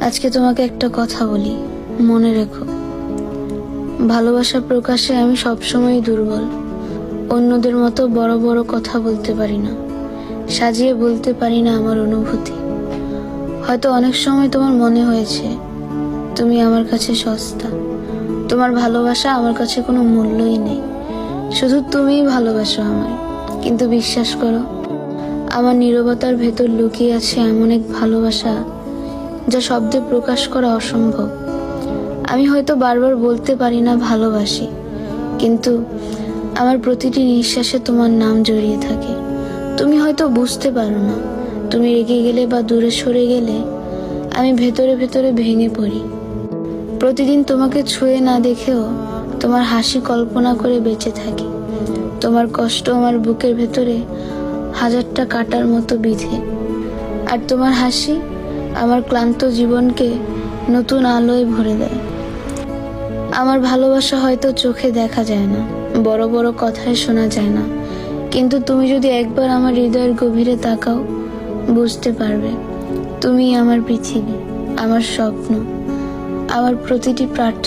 আজকে তোমাকে একটা কথা বলি, মনে রেখো। ভালোবাসা প্রকাশে আমি সবসময় দুর্বল। অন্যদের মতো বড় বড় কথা বলতে পারি না, সাজিয়ে বলতে পারি না আমার অনুভূতি। হয়তো অনেক সময় তোমার মনে হয়েছে তুমি আমার কাছে সস্তা, তোমার ভালোবাসা আমার কাছে কোনো মূল্যই নেই, শুধু তুমিই ভালোবাসো আমায়। কিন্তু বিশ্বাস করো, আমার নীরবতার ভেতর লুকিয়ে আছে এমন এক ভালোবাসা যা শব্দে প্রকাশ করা অসম্ভব। আমি হয়তো বারবার বলতে পারি না ভালোবাসি, কিন্তু আমার প্রতিটি নিঃশ্বাসে তোমার নাম জড়িয়ে থাকে। তুমি হয়তো বুঝতে পারো না, তুমি রেগে গেলে বা দূরে সরে গেলে আমি ভেতরে ভেতরে ভেঙে পড়ি। প্রতিদিন তোমাকে ছুঁয়ে না দেখেও তোমার হাসি কল্পনা করে বেঁচে থাকি। তোমার কষ্ট আমার বুকের ভেতরে হাজারটা কাটার মতো বিঁধে, আর তোমার হাসি আমার ক্লান্ত জীবনকে নতুন আলোয় ভরে দেয়। আমার ভালোবাসা হয়তো চোখে দেখা যায় না, বড় বড় কথায় শোনা যায় না, কিন্তু তুমি যদি একবার আমার হৃদয়ের গভীরে তাকাও, বুঝতে পারবে তুমি আমার পৃথিবী, আমার স্বপ্ন, আমার প্রতিটি প্রার্থনা।